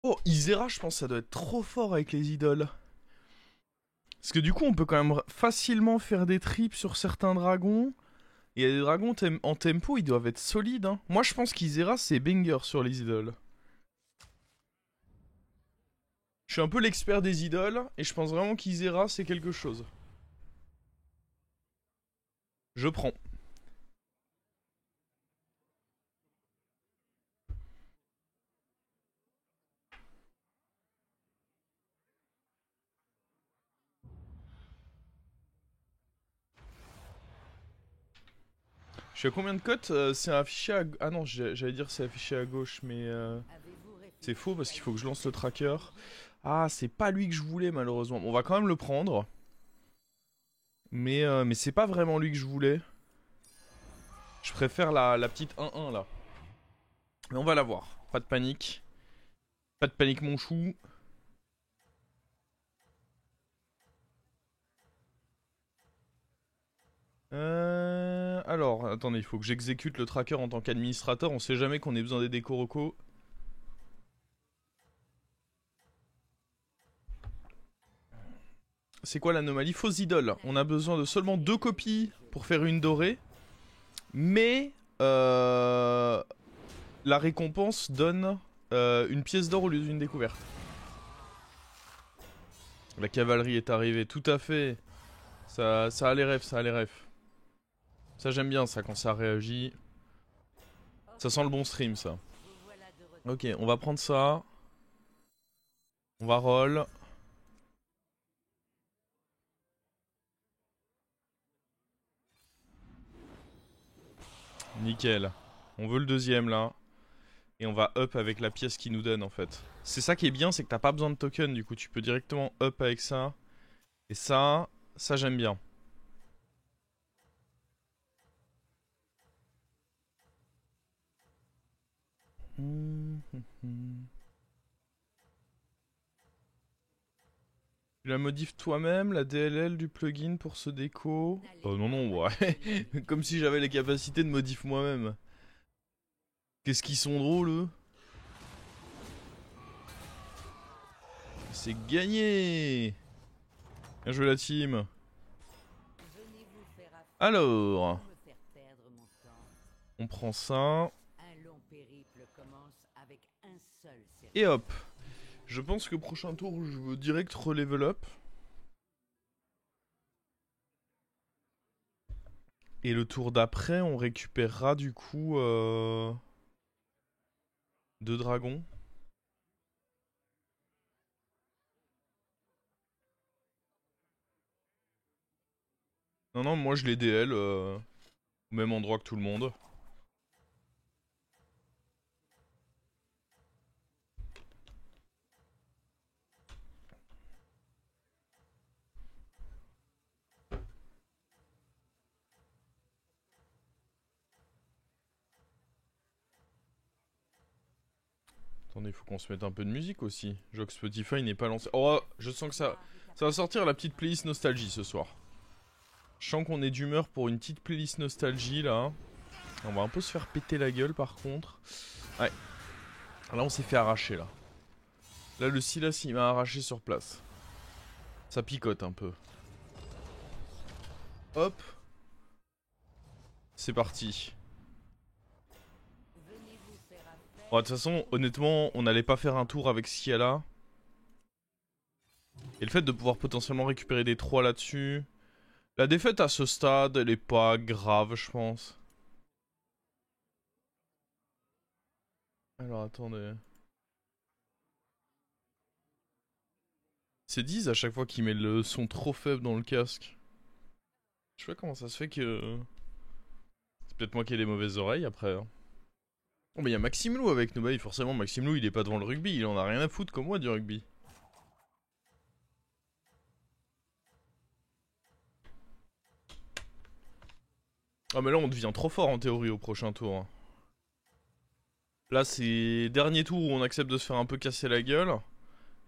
Oh, Isera, je pense que ça doit être trop fort avec les idoles. Parce que du coup, on peut quand même facilement faire des trips sur certains dragons. Et il y a des dragons en tempo, ils doivent être solides. Hein. Moi, je pense qu'Isera, c'est banger sur les idoles. Je suis un peu l'expert des idoles, et je pense vraiment qu'Isera, c'est quelque chose. Je prends. Je suis à combien de cotes C'est affiché à... Ah non, j'allais dire c'est affiché à gauche, mais... C'est faux parce qu'il faut que je lance le tracker. Ah, c'est pas lui que je voulais malheureusement. On va quand même le prendre. Mais c'est pas vraiment lui que je voulais. Je préfère la petite 1-1 là. Mais on va la voir. Pas de panique. Pas de panique mon chou. Alors, attendez, il faut que j'exécute le tracker en tant qu'administrateur. On sait jamais qu'on ait besoin des décorocos. C'est quoi l'anomalie? Fausse idole. On a besoin de seulement 2 copies pour faire une dorée. Mais la récompense donne une pièce d'or au lieu d'une découverte. La cavalerie est arrivée, tout à fait. Ça a les refs, ça a les refs. Ça j'aime bien ça quand ça réagit. Ça sent le bon stream ça. Ok, on va prendre ça. On va roll. Nickel. On veut le deuxième là. Et on va up avec la pièce qui nous donne en fait. C'est ça qui est bien, c'est que t'as pas besoin de token du coup. Tu peux directement up avec ça. Et ça j'aime bien. Tu la modifies toi-même, la DLL du plugin pour ce déco. Oh non, non, ouais. Comme si j'avais les capacités de modif moi-même. Qu'est-ce qu'ils sont drôles, eux. C'est gagné. Bien joué la team. Alors, on prend ça. Et hop. Je pense que prochain tour, je veux direct relevel up. Et le tour d'après, on récupérera du coup 2 dragons. Non, non, moi je les DL au même endroit que tout le monde. Attendez, il faut qu'on se mette un peu de musique aussi. Je vois que Spotify n'est pas lancé. Oh, je sens que ça va sortir la petite playlist nostalgie ce soir. Je sens qu'on est d'humeur pour une petite playlist nostalgie là. On va un peu se faire péter la gueule par contre. Ouais. Là on s'est fait arracher là. Là le Silas il m'a arraché sur place. Ça picote un peu. Hop. C'est parti. Bon, de toute façon, honnêtement, on n'allait pas faire un tour avec ce qu'il y a là. Et le fait de pouvoir potentiellement récupérer des 3 là-dessus. La défaite à ce stade, elle est pas grave, je pense. Alors attendez. C'est Diz à chaque fois qu'il met le son trop faible dans le casque. Je sais pas comment ça se fait que... C'est peut-être moi qui ai des mauvaises oreilles après. Hein. Oh mais y'a Maxime Lou avec nous, bah forcément Maxime Lou il est pas devant le rugby, il en a rien à foutre comme moi du rugby. Ah mais là on devient trop fort en théorie au prochain tour. Hein. Là c'est dernier tour où on accepte de se faire un peu casser la gueule.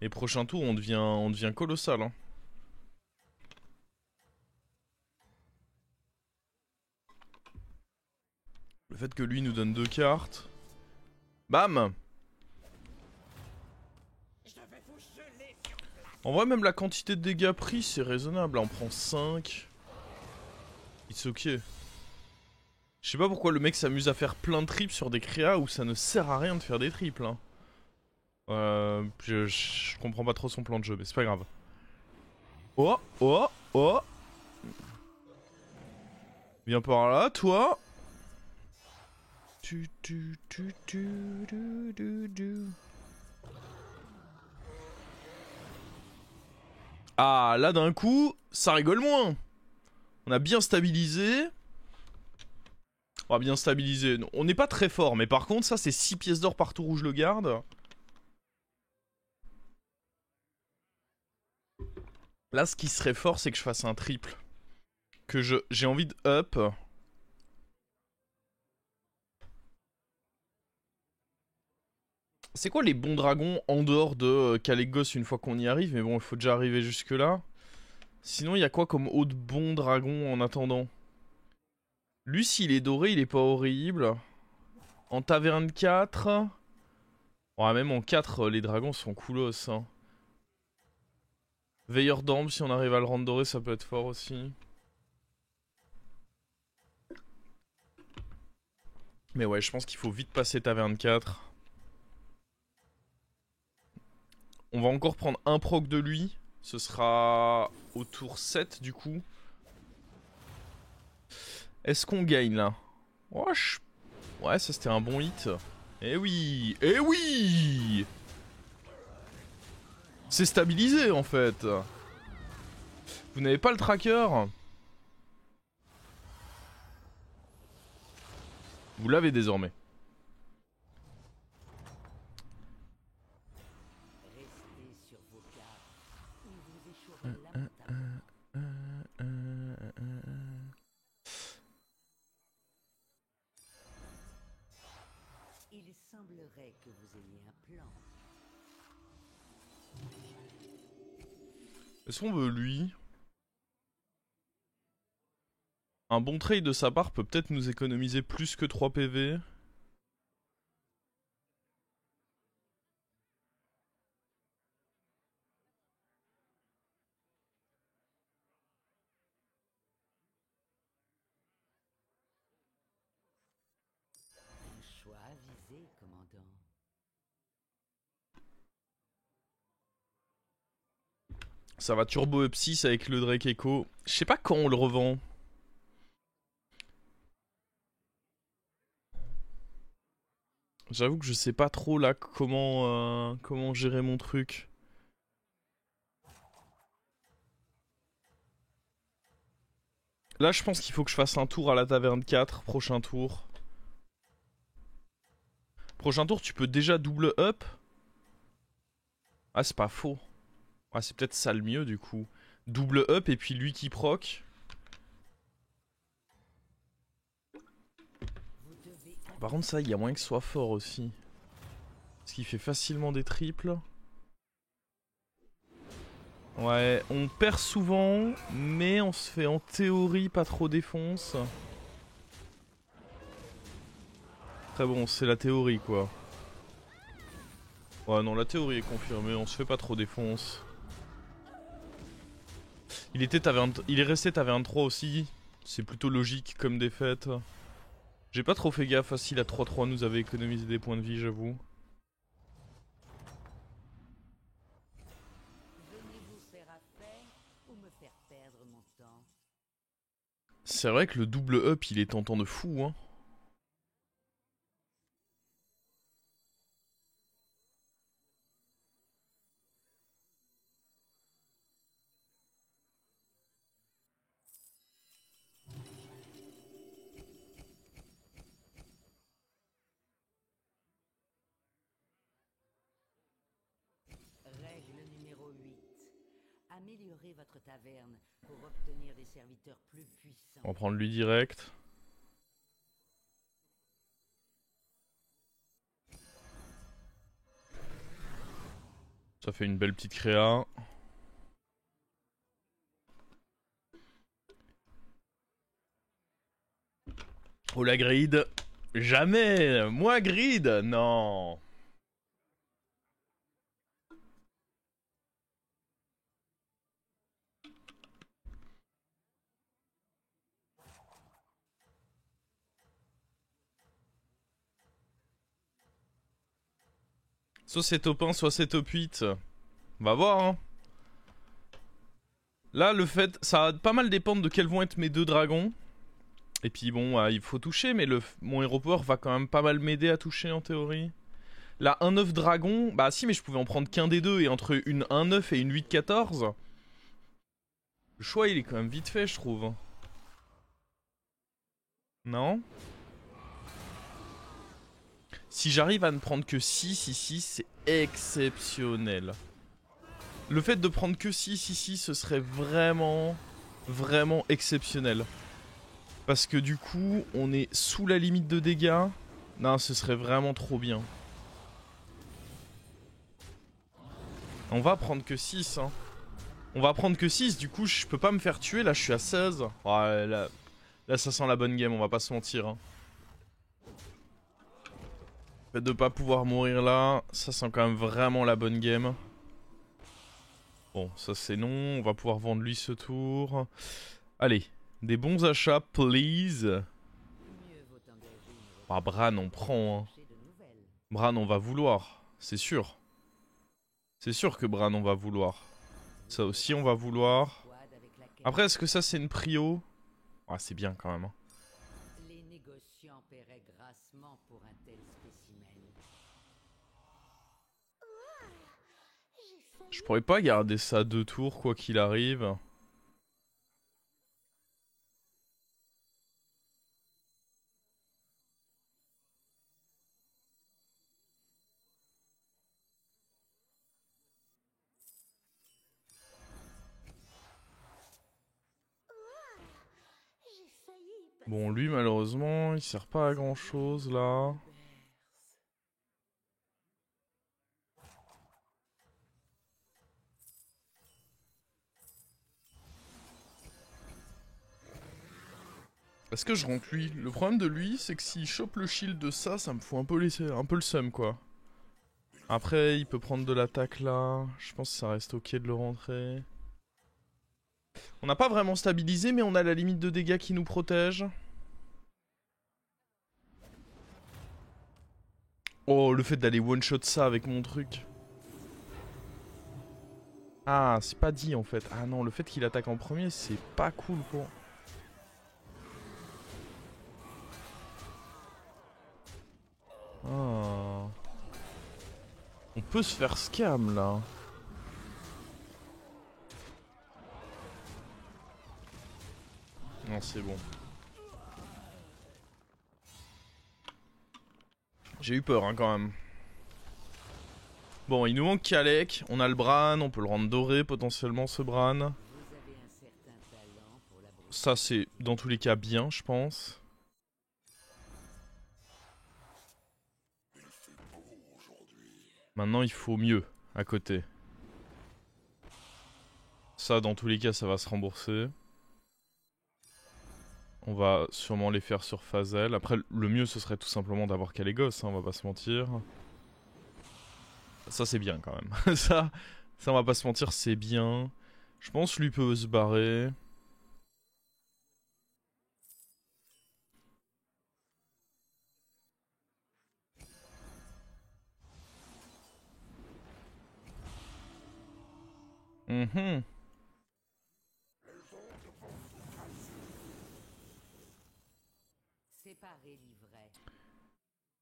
Et prochain tour on devient colossal. Hein. Le fait que lui nous donne 2 cartes. Bam. En vrai, même la quantité de dégâts pris, c'est raisonnable. Là, on prend 5. It's ok. Je sais pas pourquoi le mec s'amuse à faire plein de triples sur des créas où ça ne sert à rien de faire des triples. Hein. Je comprends pas trop son plan de jeu, mais c'est pas grave. Oh, oh, oh. Viens par là, toi. Ah, là d'un coup, ça rigole moins. On a bien stabilisé. On va bien stabiliser. On n'est pas très fort, mais par contre, ça c'est 6 pièces d'or par tour où je le garde. Là, ce qui serait fort, c'est que je fasse un triple. Que j'ai envie de up. C'est quoi les bons dragons en dehors de Kalégos une fois qu'on y arrive? Mais bon, il faut déjà arriver jusque là. Sinon, il y a quoi comme autre bon dragon en attendant? Lui, s'il est doré, il est pas horrible. En taverne 4... Ouais, même en 4, les dragons sont coolos. Hein. Veilleur d'Ambre, si on arrive à le rendre doré, ça peut être fort aussi. Mais ouais, je pense qu'il faut vite passer taverne 4. On va encore prendre un proc de lui. Ce sera au tour 7 du coup. Est-ce qu'on gagne là? Oh, ouais, ça c'était un bon hit. Eh oui! Eh oui! C'est stabilisé en fait. Vous n'avez pas le tracker? Vous l'avez désormais. Il semblerait que vous ayez un plan. Est-ce qu'on veut lui? Un bon trade de sa part peut peut-être nous économiser plus que 3 PV. Un choix avisé, commandant. Ça va turbo up 6 avec le Drake Echo. Je sais pas quand on le revend. J'avoue que je sais pas trop là comment gérer mon truc. Là je pense qu'il faut que je fasse un tour à la taverne 4, prochain tour. Prochain tour tu peux déjà double up. Ah c'est pas faux. Ah c'est peut-être ça le mieux du coup. Double up et puis lui qui proc. Par contre ça il y a moyen que ce soit fort aussi. Parce qu'il fait facilement des triples. Ouais, on perd souvent, mais on se fait en théorie pas trop défonce. Très bon, c'est la théorie quoi. Ouais non, la théorie est confirmée, on se fait pas trop défonce. Il est resté taverne 3 aussi. C'est plutôt logique comme défaite. J'ai pas trop fait gaffe à si la 3-3 nous avait économisé des points de vie, j'avoue. Venez-vous faire affaire ou me faire perdre mon temps? C'est vrai que le double up, il est tentant de fou, hein. Règle numéro 8. Améliorez votre taverne pour obtenir des serviteurs plus puissants. On va prendre lui direct. Ça fait une belle petite créa. Oh la grid. Jamais. Moi grid. Non. Soit c'est top 1, soit c'est top 8. On va voir, hein. Là, le fait... Ça va pas mal dépendre de quels vont être mes 2 dragons. Et puis bon, il faut toucher, mais mon Hero Power va quand même pas mal m'aider à toucher en théorie. Là, un 9 dragon... Bah si, mais je pouvais en prendre qu'un des deux. Et entre une 1-9 et une 8-14... Le choix, il est quand même vite fait, je trouve. Non? Si j'arrive à ne prendre que 6 ici, c'est exceptionnel. Le fait de prendre que 6 ici, ce serait vraiment, vraiment exceptionnel. Parce que du coup, on est sous la limite de dégâts. Non, ce serait vraiment trop bien. On va prendre que 6, hein. On va prendre que 6, du coup, je peux pas me faire tuer. Là, je suis à 16. Oh, là, ça sent la bonne game, on va pas se mentir, hein. Le fait de pas pouvoir mourir là, ça sent quand même vraiment la bonne game. Bon, ça c'est non. On va pouvoir vendre lui ce tour. Allez, des bons achats, please. Ah, Bran, on prend, hein. Bran, on va vouloir, c'est sûr. C'est sûr que Bran, on va vouloir. Ça aussi, on va vouloir. Après, est-ce que ça, c'est une prio? Ah, c'est bien quand même, hein. Les négociants paieraient grassement pour un tel spécimen. Je pourrais pas garder ça 2 tours, quoi qu'il arrive. Bon, lui, malheureusement, il sert pas à grand chose là. Est-ce que je rentre lui? Le problème de lui, c'est que s'il chope le shield de ça, ça me fout un peu le seum, quoi. Après, il peut prendre de l'attaque là. Je pense que ça reste ok de le rentrer. On n'a pas vraiment stabilisé, mais on a la limite de dégâts qui nous protège. Oh, le fait d'aller one-shot ça avec mon truc. Ah, c'est pas dit en fait. Ah non, le fait qu'il attaque en premier, c'est pas cool pour... Ah. On peut se faire scam là. Non, c'est bon. J'ai eu peur hein, quand même. Bon, il nous manque Kalec. On a le Bran, on peut le rendre doré potentiellement ce Bran. Ça c'est dans tous les cas bien, je pense. Maintenant il faut mieux à côté. Ça dans tous les cas ça va se rembourser. On va sûrement les faire sur Phazel. Après le mieux ce serait tout simplement d'avoir Kalégos, hein, on va pas se mentir. Ça c'est bien quand même. ça on va pas se mentir, c'est bien. Je pense lui peut se barrer.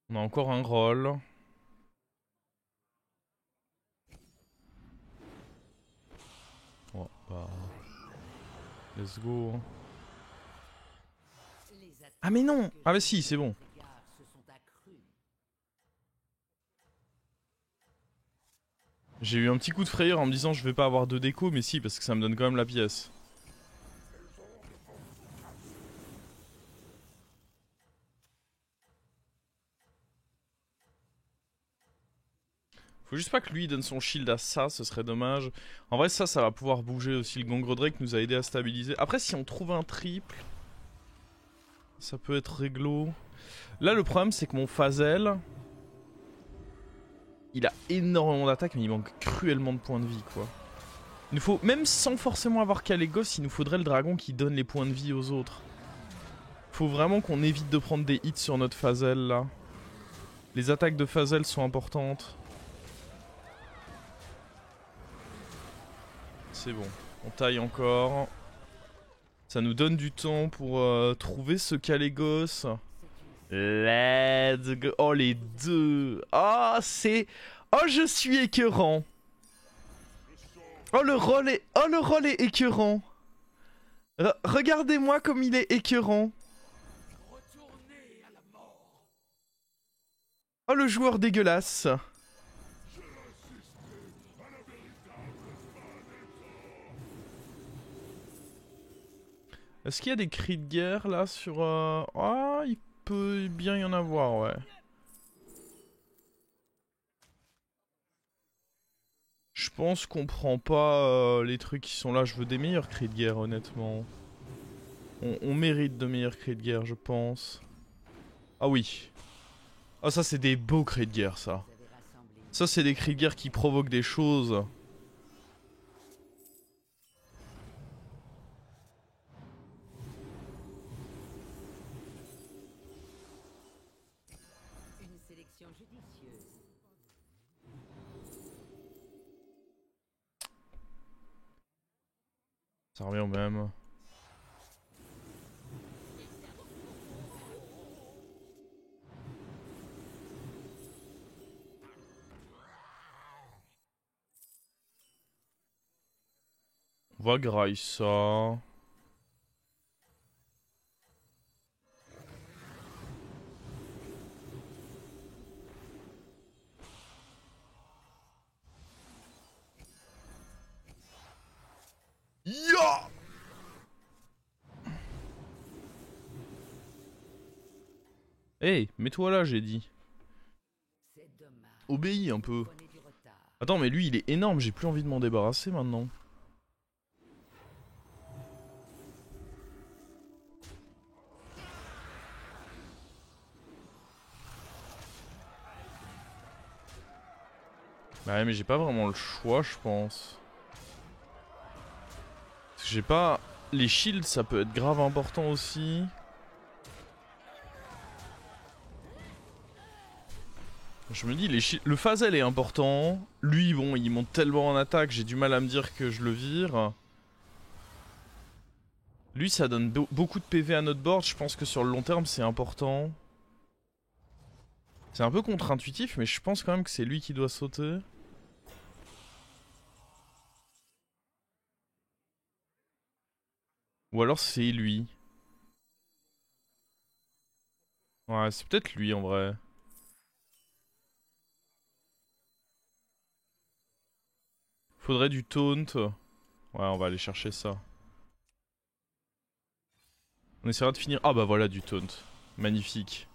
On a encore un rôle. Oh, bah... Let's go. Ah mais non! Ah bah si, c'est bon. J'ai eu un petit coup de frayeur en me disant je vais pas avoir de déco, mais si, parce que ça me donne quand même la pièce. Faut juste pas que lui donne son shield à ça, ce serait dommage. En vrai ça va pouvoir bouger aussi. Le Gongre Drake nous a aidé à stabiliser. Après si on trouve un triple, ça peut être réglo. Là le problème c'est que mon Phazel, il a énormément d'attaque mais il manque cruellement de points de vie quoi. Il nous faut, même sans forcément avoir Kalégos, il nous faudrait le dragon qui donne les points de vie aux autres. Faut vraiment qu'on évite de prendre des hits sur notre Phazel là. Les attaques de Phazel sont importantes. C'est bon. On taille encore. Ça nous donne du temps pour trouver ce Calégos. Let's go. Oh, les deux. Oh, c'est... Oh, je suis écœurant. Oh, le rôle est écœurant. Regardez-moi comme il est écœurant. Oh, le joueur dégueulasse. Est-ce qu'il y a des cris de guerre là sur... Ah, il peut bien y en avoir, ouais. Je pense qu'on prend pas les trucs qui sont là. Je veux des meilleurs cris de guerre, honnêtement. On mérite de meilleurs cris de guerre, je pense. Ah oui. Ah, ça, c'est des beaux cris de guerre, ça. Ça, c'est des cris de guerre qui provoquent des choses. Une sélection judicieuse. Ça revient au même. On va grailler ça. Ya! Hey, mets-toi là, j'ai dit. C'est dommage. Obéis un peu. Prenez du retard. Attends, mais lui, il est énorme, j'ai plus envie de m'en débarrasser maintenant. Bah ouais, mais j'ai pas vraiment le choix, je pense. Parce que j'ai pas... Les shields, ça peut être grave important aussi. Je me dis, le Phasel est important. Lui, bon, il monte tellement en attaque, j'ai du mal à me dire que je le vire. Lui, ça donne beaucoup de PV à notre board. Je pense que sur le long terme, c'est important. C'est un peu contre-intuitif, mais je pense quand même que c'est lui qui doit sauter. Ou alors c'est lui. Ouais, c'est peut-être lui en vrai. Faudrait du taunt. Ouais, on va aller chercher ça. On essaiera de finir... Ah bah voilà, du taunt. Magnifique.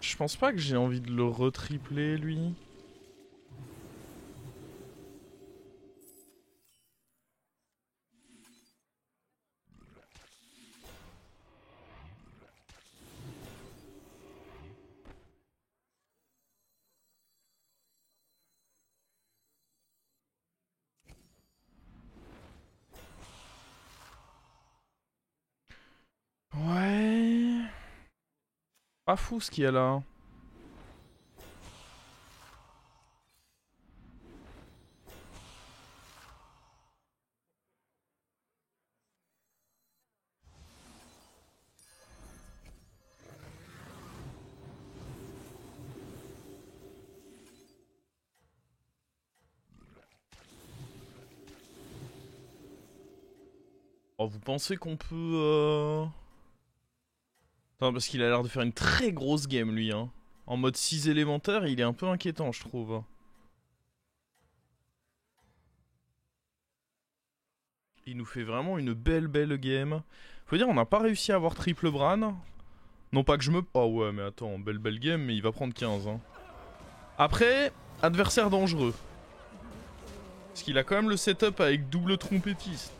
Je pense pas que j'ai envie de le retripler, lui. Ouais... Pas fou ce qu'il y a là. Oh, vous pensez qu'on peut... Non, parce qu'il a l'air de faire une très grosse game, lui, hein. En mode 6 élémentaire, il est un peu inquiétant, je trouve. Il nous fait vraiment une belle game. Faut dire, on n'a pas réussi à avoir triple Bran. Non pas que je me... Oh ouais, mais attends, belle game, mais il va prendre 15, hein. Après, adversaire dangereux. Parce qu'il a quand même le setup avec double trompettiste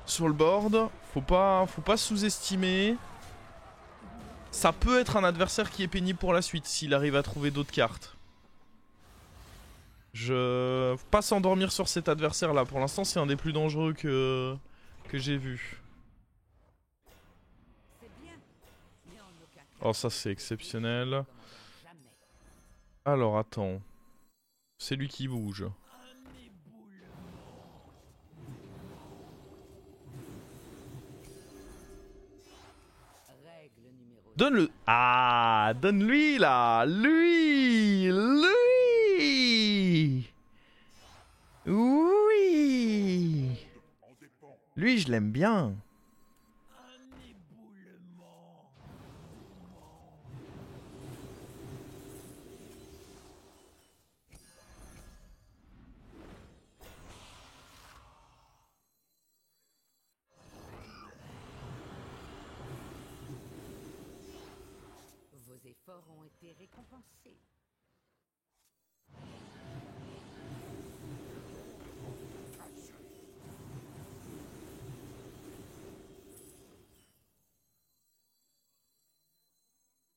sur le board. Faut pas sous-estimer. Ça peut être un adversaire qui est pénible pour la suite s'il arrive à trouver d'autres cartes. Faut pas s'endormir sur cet adversaire là. Pour l'instant, c'est un des plus dangereux que j'ai vu. Oh, ça c'est exceptionnel. Alors attends. C'est lui qui bouge. Donne le... Ah, donne lui là. Lui. Oui. Lui, je l'aime bien. Vos efforts ont été récompensés.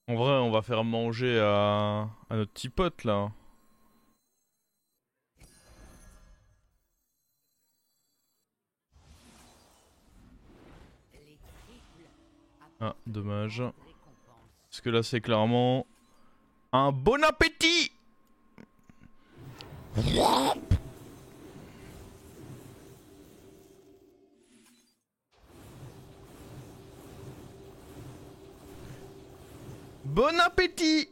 En vrai, on va faire manger à notre petit pote là. Les triples Ah, dommage. récompenses. Parce que là, c'est clairement un bon appétit. Bon appétit.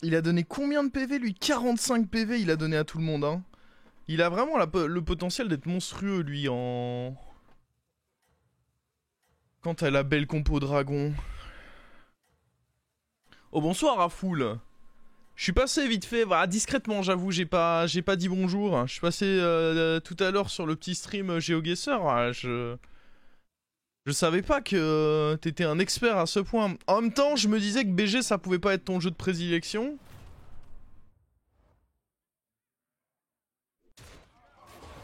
Il a donné combien de PV lui? 45 PV il a donné à tout le monde hein. Il a vraiment le potentiel d'être monstrueux lui en... Quant à la belle compo dragon. Oh bonsoir Rafoul. Je suis passé vite fait, voilà, discrètement j'avoue, j'ai pas dit bonjour. Je suis passé tout à l'heure sur le petit stream GeoGuessr. Je savais pas que t'étais un expert à ce point. En même temps, je me disais que BG ça pouvait pas être ton jeu de prédilection.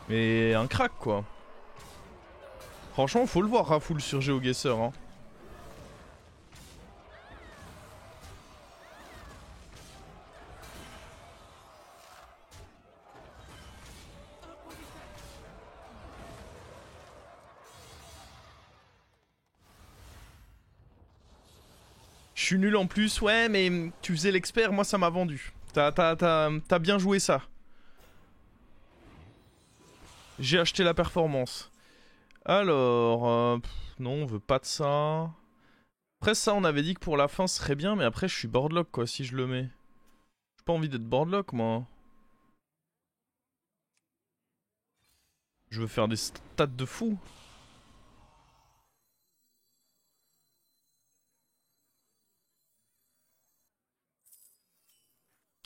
Mais un crack quoi. Franchement, faut le voir Rafoul sur GeoGuessr hein. Je suis nul en plus, ouais, mais tu faisais l'expert, moi ça m'a vendu. T'as bien joué ça. J'ai acheté la performance. Alors, non, on veut pas de ça. Après ça, on avait dit que pour la fin, ce serait bien, mais après, je suis boardlock, quoi, si je le mets. J'ai pas envie d'être boardlock, moi. Je veux faire des stats de fou.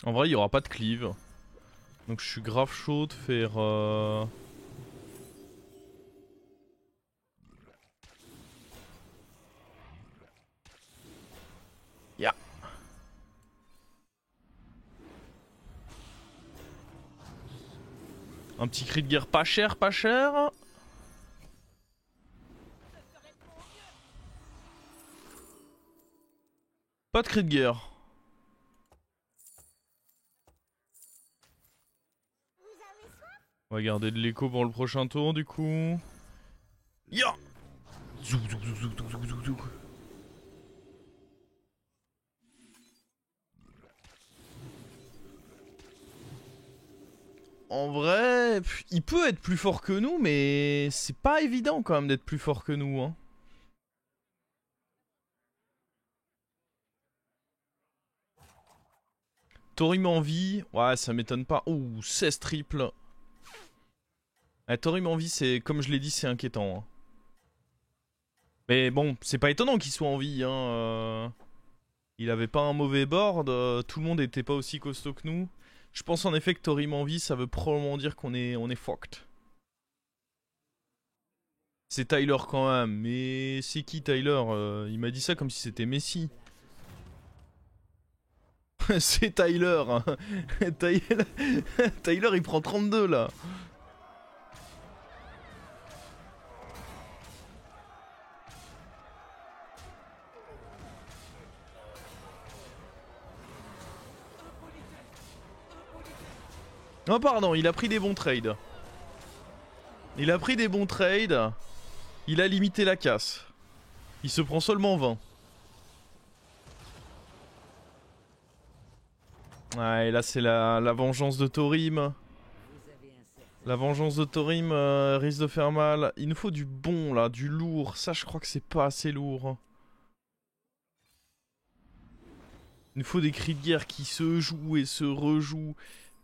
En vrai, il y aura pas de cleave. Donc je suis grave chaud de faire... Yeah. Un petit cri de guerre pas cher, pas cher. Pas de cri de guerre. On va garder de l'écho pour le prochain tour du coup. Ya. Zouk, zouk, zouk, zouk, zouk, zouk, zouk. En vrai, il peut être plus fort que nous, mais c'est pas évident quand même d'être plus fort que nous. Hein. Torim en vie, ouais, ça m'étonne pas. Ouh, 16 triples. Torim en vie, c'est comme je l'ai dit, c'est inquiétant. Hein. Mais bon, c'est pas étonnant qu'il soit en vie. Hein. Il avait pas un mauvais board, tout le monde était pas aussi costaud que nous. Je pense en effet que Torim en vie, ça veut probablement dire qu'on est fucked. C'est Tyler quand même, mais c'est qui Tyler? Il m'a dit ça comme si c'était Messi. C'est Tyler. Hein. Tyler il prend 32 là. Oh pardon, il a pris des bons trades. Il a pris des bons trades. Il a limité la casse. Il se prend seulement 20. Ouais, et là c'est la vengeance de Torim. La vengeance de Torim risque de faire mal. Il nous faut du bon là, du lourd. Ça je crois que c'est pas assez lourd. Il nous faut des cris de guerre qui se jouent et se rejouent.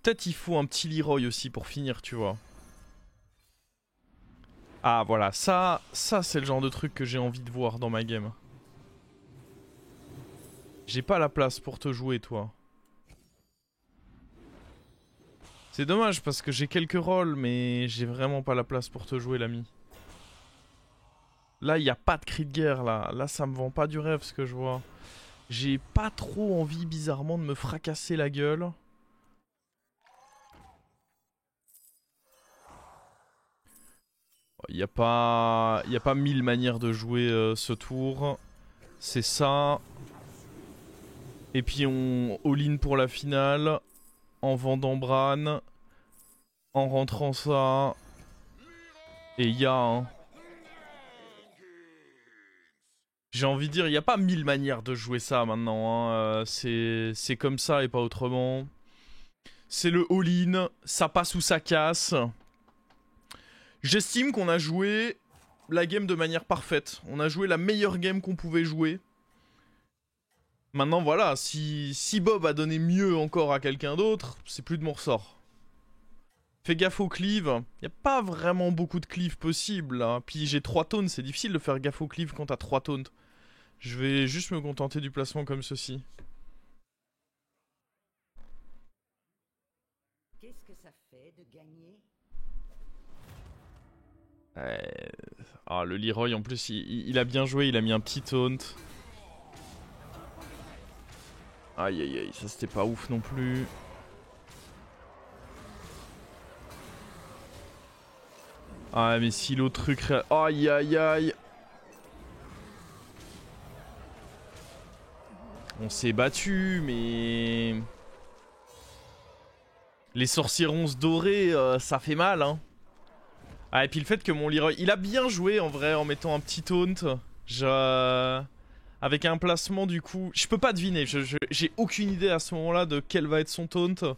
Peut-être il faut un petit Leroy aussi pour finir, tu vois. Ah voilà, ça c'est le genre de truc que j'ai envie de voir dans ma game. J'ai pas la place pour te jouer, toi. C'est dommage parce que j'ai quelques rôles, mais j'ai vraiment pas la place pour te jouer, l'ami. Là, il n'y a pas de cri de guerre, là. Là, ça me vend pas du rêve, ce que je vois. J'ai pas trop envie, bizarrement, de me fracasser la gueule. Il n'y a pas 1000 manières de jouer ce tour. C'est ça. Et puis on all-in pour la finale. En vendant Bran. En rentrant ça. Et il y a... Hein. J'ai envie de dire, il n'y a pas 1000 manières de jouer ça maintenant. Hein. C'est comme ça et pas autrement. C'est le all-in. Ça passe ou ça casse. J'estime qu'on a joué la game de manière parfaite. On a joué la meilleure game qu'on pouvait jouer. Maintenant, voilà, si Bob a donné mieux encore à quelqu'un d'autre, c'est plus de mon ressort. Fais gaffe au cleave. Il n'y a pas vraiment beaucoup de cleave possible. Hein. Puis j'ai 3 taunts, c'est difficile de faire gaffe au cleave quand t'as 3 taunts. Je vais juste me contenter du placement comme ceci. Qu'est-ce que ça fait de gagner? Ah, le Leroy, en plus, il a bien joué, il a mis un petit taunt. Aïe aïe aïe, ça c'était pas ouf non plus. Ah mais si l'autre truc... Aïe aïe aïe. On s'est battu, mais... Les sorcierons dorés, ça fait mal, hein. Ah, et puis le fait que mon Leroy... Il a bien joué, en vrai, en mettant un petit taunt. Avec un placement, du coup... Je peux pas deviner, j'ai aucune idée à ce moment-là de quel va être son taunt.